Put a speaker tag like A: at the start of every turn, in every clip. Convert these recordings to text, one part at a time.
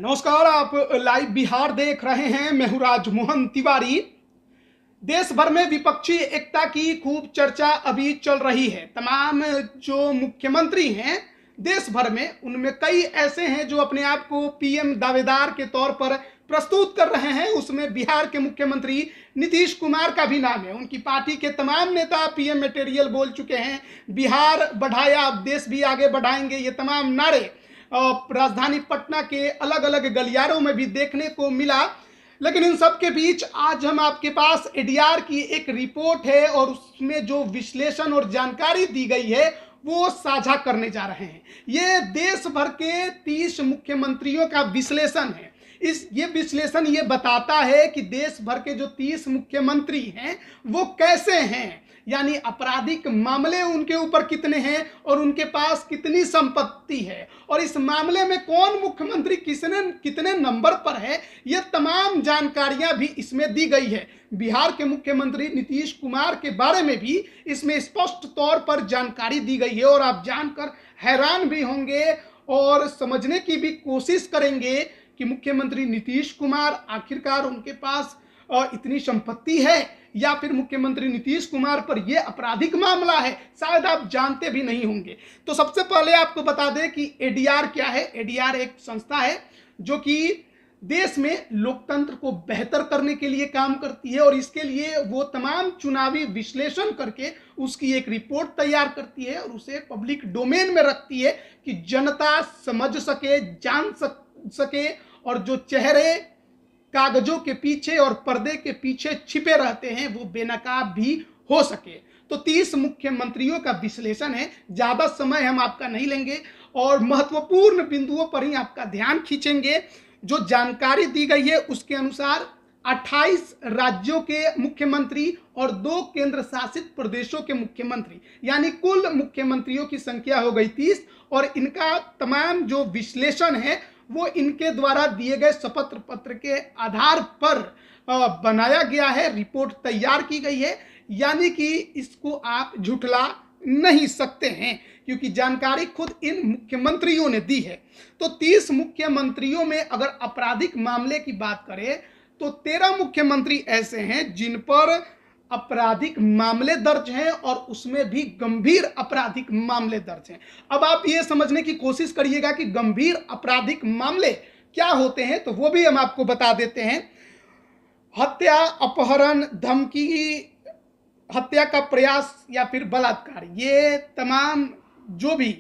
A: नमस्कार, आप लाइव बिहार देख रहे हैं। मैं हूं राजमोहन तिवारी। देश भर में विपक्षी एकता की खूब चर्चा अभी चल रही है। तमाम जो मुख्यमंत्री हैं देश भर में, उनमें कई ऐसे हैं जो अपने आप को पीएम दावेदार के तौर पर प्रस्तुत कर रहे हैं। उसमें बिहार के मुख्यमंत्री नीतीश कुमार का भी नाम है। उनकी पार्टी के तमाम नेता पीएम मटेरियल बोल चुके हैं। बिहार बढ़ाया, अब देश भी आगे बढ़ाएंगे, ये तमाम नारे राजधानी पटना के अलग अलग गलियारों में भी देखने को मिला। लेकिन इन सब के बीच आज हम आपके पास एडीआर की एक रिपोर्ट है और उसमें जो विश्लेषण और जानकारी दी गई है वो साझा करने जा रहे हैं। ये देश भर के 30 मुख्यमंत्रियों का विश्लेषण है। ये विश्लेषण ये बताता है कि देश भर के जो 30 मुख्यमंत्री हैं वो कैसे हैं, यानी आपराधिक मामले उनके ऊपर कितने हैं और उनके पास कितनी संपत्ति है, और इस मामले में कौन मुख्यमंत्री कितने नंबर पर है, ये तमाम जानकारियां भी इसमें दी गई है। बिहार के मुख्यमंत्री नीतीश कुमार के बारे में भी इसमें स्पष्ट तौर पर जानकारी दी गई है और आप जानकर हैरान भी होंगे और समझने की भी कोशिश करेंगे कि मुख्यमंत्री नीतीश कुमार आखिरकार उनके पास इतनी संपत्ति है या फिर मुख्यमंत्री नीतीश कुमार पर यह आपराधिक मामला है, शायद आप जानते भी नहीं होंगे। तो सबसे पहले आपको बता दें कि एडीआर क्या है। एडीआर एक संस्था है जो कि देश में लोकतंत्र को बेहतर करने के लिए काम करती है और इसके लिए वो तमाम चुनावी विश्लेषण करके उसकी एक रिपोर्ट तैयार करती है और उसे पब्लिक डोमेन में रखती है कि जनता समझ सके, जान सके और जो चेहरे कागजों के पीछे और पर्दे के पीछे छिपे रहते हैं वो बेनकाब भी हो सके। तो 30 मुख्यमंत्रियों का विश्लेषण है। ज्यादा समय हम आपका नहीं लेंगे और महत्वपूर्ण बिंदुओं पर ही आपका ध्यान खींचेंगे। जो जानकारी दी गई है उसके अनुसार 28 राज्यों के मुख्यमंत्री और 2 केंद्र शासित प्रदेशों के मुख्यमंत्री, यानी कुल मुख्यमंत्रियों की संख्या हो गई 30 और इनका तमाम जो विश्लेषण है वो इनके द्वारा दिए गए शपथ पत्र के आधार पर बनाया गया है, रिपोर्ट तैयार की गई है। यानी कि इसको आप झुठला नहीं सकते हैं क्योंकि जानकारी खुद इन मुख्यमंत्रियों ने दी है। तो 30 मुख्यमंत्रियों में अगर आपराधिक मामले की बात करें तो 13 मुख्यमंत्री ऐसे हैं जिन पर आपराधिक मामले दर्ज हैं और उसमें भी गंभीर आपराधिक मामले दर्ज हैं। अब आप ये समझने की कोशिश करिएगा कि गंभीर आपराधिक मामले क्या होते हैं, तो वो भी हम आपको बता देते हैं। हत्या, अपहरण, धमकी, हत्या का प्रयास या फिर बलात्कार, ये तमाम जो भी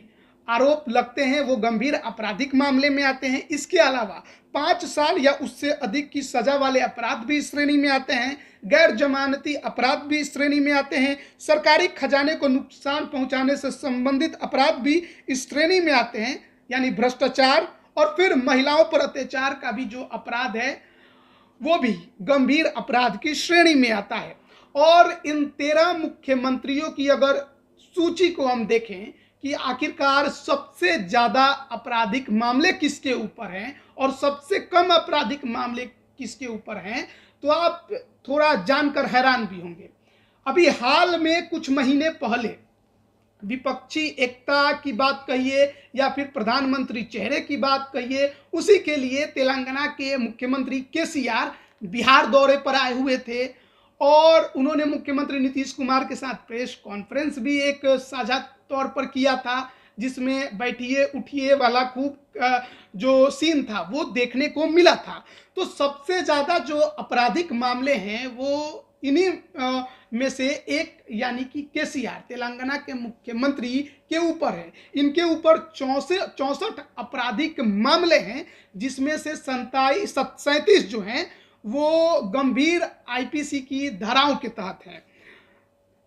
A: आरोप लगते हैं वो गंभीर आपराधिक मामले में आते हैं। इसके अलावा 5 साल या उससे अधिक की सजा वाले अपराध भी इस श्रेणी में आते हैं। गैर जमानती अपराध भी इस श्रेणी में आते हैं। सरकारी खजाने को नुकसान पहुंचाने से संबंधित अपराध भी इस श्रेणी में आते हैं, यानी भ्रष्टाचार। और फिर महिलाओं पर अत्याचार का भी जो अपराध है वो भी गंभीर अपराध की श्रेणी में आता है। और इन 13 मुख्यमंत्रियों की अगर सूची को हम देखें कि आखिरकार सबसे ज्यादा आपराधिक मामले किसके ऊपर हैं और सबसे कम आपराधिक मामले किसके ऊपर हैं, तो आप थोड़ा जानकर हैरान भी होंगे। अभी हाल में कुछ महीने पहले विपक्षी एकता की बात कहिए या फिर प्रधानमंत्री चेहरे की बात कहिए, उसी के लिए तेलंगाना के मुख्यमंत्री केसीआर बिहार दौरे पर आए हुए थे और उन्होंने मुख्यमंत्री नीतीश कुमार के साथ प्रेस कॉन्फ्रेंस भी एक साझा तौर पर किया था, जिसमें बैठिए उठिए वाला खूब जो सीन था वो देखने को मिला था। तो सबसे ज्यादा जो आपराधिक मामले हैं वो इन्हीं में से एक यानी कि केसीआर तेलंगाना के मुख्यमंत्री के ऊपर है। इनके ऊपर 64 आपराधिक मामले हैं, जिसमें से 37 जो हैं वो गंभीर आईपीसी की धाराओं के तहत हैं।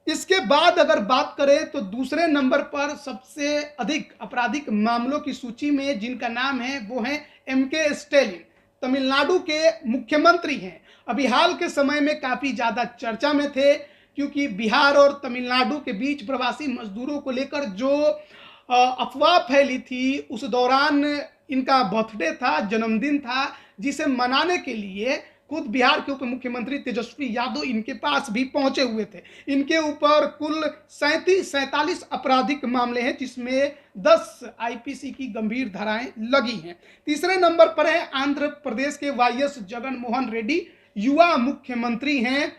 A: इसके बाद अगर बात करें तो दूसरे नंबर पर सबसे अधिक आपराधिक मामलों की सूची में जिनका नाम है वो है एमके स्टैलिन, तमिलनाडु के मुख्यमंत्री हैं। अभी हाल के समय में काफी ज्यादा चर्चा में थे क्योंकि बिहार और तमिलनाडु के बीच प्रवासी मजदूरों को लेकर जो अफवाह फैली थी, उस दौरान इनका बर्थडे था, जन्मदिन था, जिसे मनाने के लिए खुद बिहार के उप मुख्यमंत्री तेजस्वी यादव इनके पास भी पहुंचे हुए थे। इनके ऊपर कुल 47 आपराधिक मामले हैं, जिसमें 10 आईपीसी की गंभीर धाराएं लगी हैं। तीसरे नंबर पर है आंध्र प्रदेश के वाईएस जगन मोहन रेड्डी, युवा मुख्यमंत्री हैं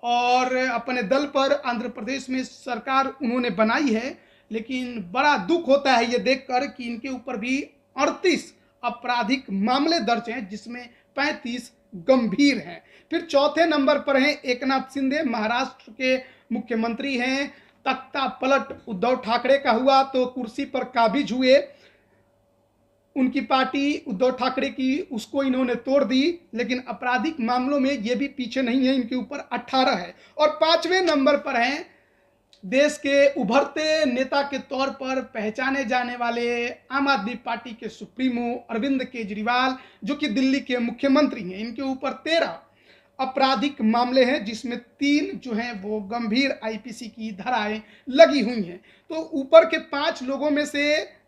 A: और अपने दल पर आंध्र प्रदेश में सरकार उन्होंने बनाई है। लेकिन बड़ा दुख होता है ये देखकर कि इनके ऊपर भी 38 आपराधिक मामले दर्ज हैं, जिसमें 35 गंभीर हैं। फिर चौथे नंबर पर हैं एकनाथ शिंदे, महाराष्ट्र के मुख्यमंत्री हैं। तख्ता पलट उद्धव ठाकरे का हुआ तो कुर्सी पर काबिज हुए। उनकी पार्टी उद्धव ठाकरे की, उसको इन्होंने तोड़ दी। लेकिन आपराधिक मामलों में ये भी पीछे नहीं है, इनके ऊपर 18 है। और पांचवें नंबर पर हैं देश के उभरते नेता के तौर पर पहचाने जाने वाले आम आदमी पार्टी के सुप्रीमो अरविंद केजरीवाल, जो कि दिल्ली के मुख्यमंत्री हैं। इनके ऊपर 13 आपराधिक मामले हैं, जिसमें 3 जो हैं वो गंभीर आईपीसी की धाराएं लगी हुई हैं। तो ऊपर के 5 लोगों में से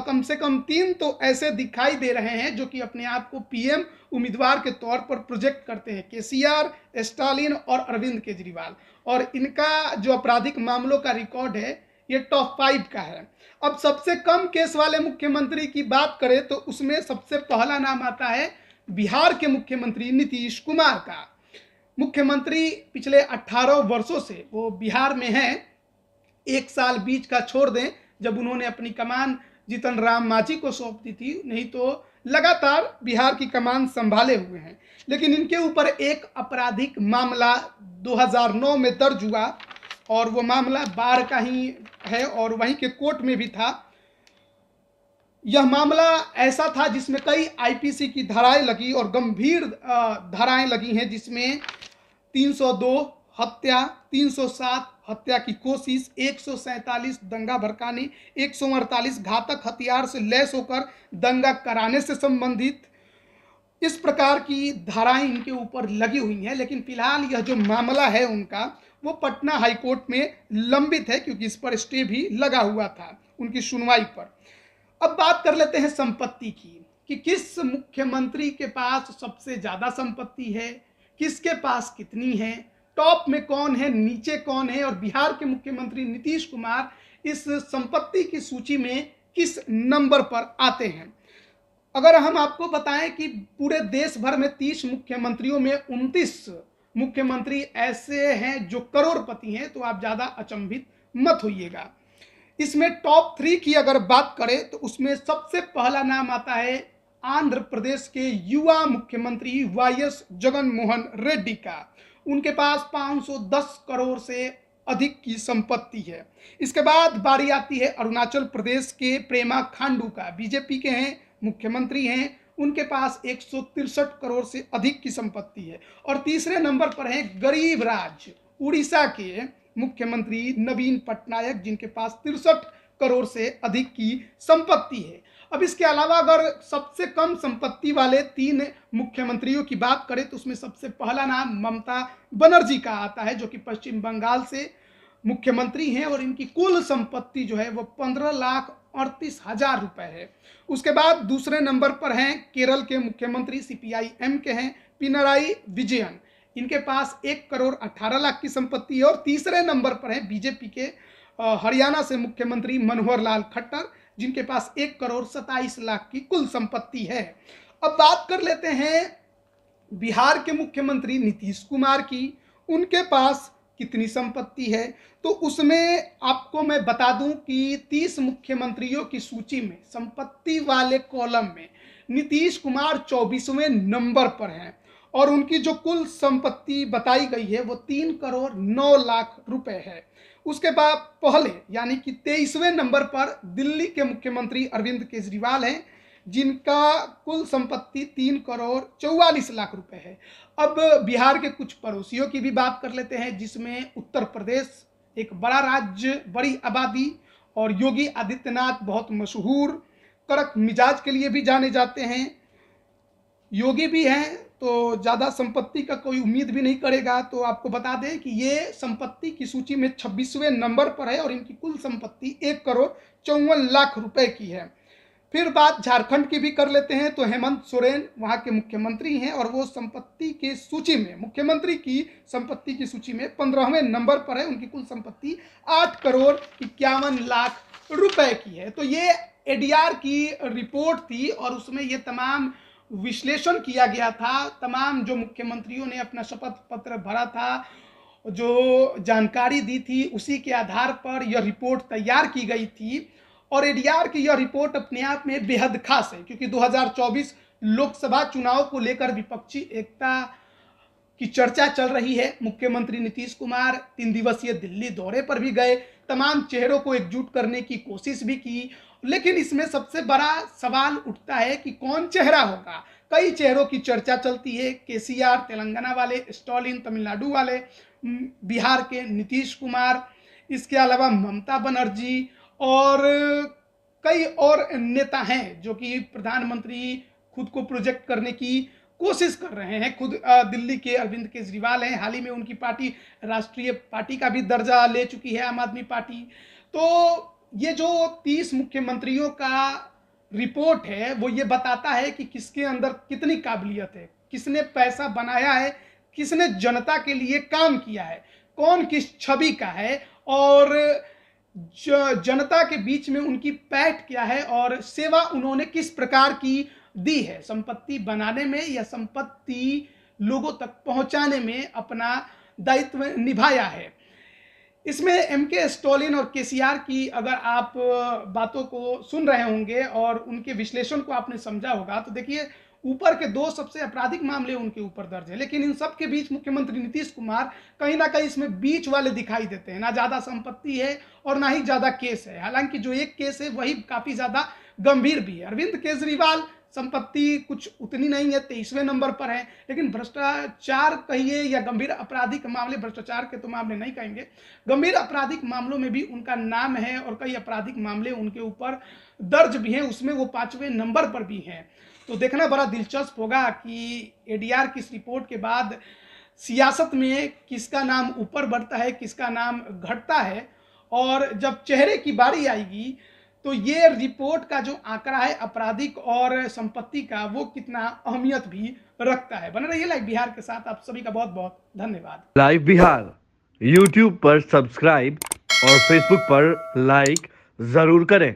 A: कम से कम 3 तो ऐसे दिखाई दे रहे हैं जो कि अपने आप को पीएम उम्मीदवार के तौर पर प्रोजेक्ट करते हैं, केसीआर, स्टालिन और अरविंद केजरीवाल। और इनका जो आपराधिक मामलों का रिकॉर्ड है ये टॉप 5 का है। अब सबसे कम केस वाले मुख्यमंत्री की बात करें तो उसमें सबसे पहला नाम आता है बिहार के मुख्यमंत्री नीतीश कुमार का। मुख्यमंत्री पिछले 18 वर्षों से वो बिहार में हैं। 1 साल बीच का छोड़ दें जब उन्होंने अपनी कमान जीतन राम मांझी को सौंप दी थी, नहीं तो लगातार बिहार की कमान संभाले हुए हैं। लेकिन इनके ऊपर एक आपराधिक मामला 2009 में दर्ज हुआ और वो मामला बाढ़ का ही है और वहीं के कोर्ट में भी था। यह मामला ऐसा था जिसमें कई आईपीसी की धाराएं लगी और गंभीर धाराएं लगी हैं, जिसमें 302 हत्या, 307 हत्या की कोशिश, 147 दंगा भड़काने, 148 घातक हथियार से लैस होकर दंगा कराने से संबंधित, इस प्रकार की धाराएं इनके ऊपर लगी हुई हैं। लेकिन फिलहाल यह जो मामला है उनका वो पटना हाईकोर्ट में लंबित है, क्योंकि इस पर स्टे भी लगा हुआ था उनकी सुनवाई पर। अब बात कर लेते हैं संपत्ति की कि किस मुख्यमंत्री के पास सबसे ज्यादा संपत्ति है, किसके पास कितनी है, टॉप में कौन है, नीचे कौन है और बिहार के मुख्यमंत्री नीतीश कुमार इस संपत्ति की सूची में किस नंबर पर आते हैं। अगर हम आपको बताएं कि पूरे देश भर में 30 मुख्यमंत्रियों में 29 मुख्यमंत्री ऐसे हैं जो करोड़पति हैं, तो आप ज्यादा अचंभित मत होइएगा। इसमें टॉप 3 की अगर बात करें तो उसमें सबसे पहला नाम आता है आंध्र प्रदेश के युवा मुख्यमंत्री वाईएस जगन मोहन रेड्डी का। उनके पास 510 करोड़ से अधिक की संपत्ति है। इसके बाद बारी आती है अरुणाचल प्रदेश के प्रेमा खांडू का, बीजेपी के हैं, मुख्यमंत्री हैं। उनके पास 163 करोड़ से अधिक की संपत्ति है। और तीसरे नंबर पर है गरीब राज्य उड़ीसा के मुख्यमंत्री नवीन पटनायक, जिनके पास 63 करोड़ से अधिक की संपत्ति है। अब इसके अलावा अगर सबसे कम संपत्ति वाले 3 मुख्यमंत्रियों की बात करें तो उसमें सबसे पहला नाम ममता बनर्जी का आता है, जो कि पश्चिम बंगाल से मुख्यमंत्री हैं और इनकी कुल संपत्ति जो है वो 15,38,000 रुपए है। उसके बाद दूसरे नंबर पर हैं केरल के मुख्यमंत्री सीपीआईएम के हैं पिनराई विजयन, इनके पास 1 करोड़ 18 लाख की संपत्ति है। और तीसरे नंबर पर हैं बीजेपी के हरियाणा से मुख्यमंत्री मनोहर लाल खट्टर, जिनके पास 1 करोड़ 27 लाख की कुल संपत्ति है। अब बात कर लेते हैं बिहार के मुख्यमंत्री नीतीश कुमार की, उनके पास कितनी संपत्ति है। तो उसमें आपको मैं बता दूं कि 30 मुख्यमंत्रियों की सूची में संपत्ति वाले कॉलम में नीतीश कुमार 24वें नंबर पर हैं और उनकी जो कुल संपत्ति बताई गई है वो 3 करोड़ 9 लाख रुपए है। उसके बाद पहले यानी कि 23वें नंबर पर दिल्ली के मुख्यमंत्री अरविंद केजरीवाल हैं, जिनका कुल संपत्ति 3 करोड़ 44 लाख रुपए है। अब बिहार के कुछ पड़ोसियों की भी बात कर लेते हैं, जिसमें उत्तर प्रदेश एक बड़ा राज्य, बड़ी आबादी और योगी आदित्यनाथ बहुत मशहूर कड़क मिजाज के लिए भी जाने जाते हैं। योगी भी हैं तो ज़्यादा संपत्ति का कोई उम्मीद भी नहीं करेगा। तो आपको बता दें कि ये संपत्ति की सूची में 26वें नंबर पर है और इनकी कुल संपत्ति 1 करोड़ 54 लाख रुपए की है। फिर बात झारखंड की भी कर लेते हैं। तो हेमंत सोरेन वहाँ के मुख्यमंत्री हैं और वो संपत्ति की सूची में, मुख्यमंत्री की संपत्ति की सूची में 15वें नंबर पर है। उनकी कुल संपत्ति 8,51,00,000 रुपए की है। तो ये एडीआर की रिपोर्ट थी और उसमें ये तमाम विश्लेषण किया गया था। तमाम जो मुख्यमंत्रियों ने अपना शपथ पत्र भरा था, जो जानकारी दी थी, उसी के आधार पर यह रिपोर्ट तैयार की गई थी। और एडीआर की यह रिपोर्ट अपने आप में बेहद खास है, क्योंकि 2024 लोकसभा चुनाव को लेकर विपक्षी एकता की चर्चा चल रही है। मुख्यमंत्री नीतीश कुमार 3 दिवसीय दिल्ली दौरे पर भी गए, तमाम चेहरों को एकजुट करने की कोशिश भी की, लेकिन इसमें सबसे बड़ा सवाल उठता है कि कौन चेहरा होगा। कई चेहरों की चर्चा चलती है, केसीआर तेलंगाना वाले, स्टालिन तमिलनाडु वाले, बिहार के नीतीश कुमार, इसके अलावा ममता बनर्जी और कई और नेता हैं जो कि प्रधानमंत्री खुद को प्रोजेक्ट करने की कोशिश कर रहे हैं। खुद दिल्ली के अरविंद केजरीवाल हैं, हाल ही में उनकी पार्टी राष्ट्रीय पार्टी का भी दर्जा ले चुकी है, आम आदमी पार्टी। तो ये जो 30 मुख्यमंत्रियों का रिपोर्ट है वो ये बताता है कि किसके अंदर कितनी काबिलियत है, किसने पैसा बनाया है, किसने जनता के लिए काम किया है, कौन किस छवि का है और जनता के बीच में उनकी पैठ क्या है और सेवा उन्होंने किस प्रकार की दी है, संपत्ति बनाने में या संपत्ति लोगों तक पहुंचाने में अपना दायित्व निभाया है। इसमें एमके स्टालिन और केसीआर की अगर आप बातों को सुन रहे होंगे और उनके विश्लेषण को आपने समझा होगा, तो देखिए ऊपर के 2 सबसे आपराधिक मामले उनके ऊपर दर्ज है, लेकिन इन सब के बीच मुख्यमंत्री नीतीश कुमार कहीं ना कहीं इसमें बीच वाले दिखाई देते हैं। ना ज़्यादा संपत्ति है और ना ही ज़्यादा केस है, हालांकि जो एक केस है वही काफ़ी ज़्यादा गंभीर भी है। अरविंद केजरीवाल संपत्ति कुछ उतनी नहीं है, 23वें नंबर पर है, लेकिन भ्रष्टाचार कहिए या गंभीर आपराधिक मामले, भ्रष्टाचार के तो मामले नहीं कहेंगे, गंभीर आपराधिक मामलों में भी उनका नाम है और कई आपराधिक मामले उनके ऊपर दर्ज भी हैं, उसमें वो 5वें नंबर पर भी हैं। तो देखना बड़ा दिलचस्प होगा कि एडीआर की इस रिपोर्ट के बाद सियासत में किसका नाम ऊपर बढ़ता है, किसका नाम घटता है, और जब चेहरे की बारी आएगी तो ये रिपोर्ट का जो आंकड़ा है आपराधिक और संपत्ति का, वो कितना अहमियत भी रखता है। बने रहिए लाइव बिहार के साथ। आप सभी का बहुत बहुत धन्यवाद।
B: लाइव बिहार यूट्यूब पर सब्सक्राइब और फेसबुक पर लाइक जरूर करें।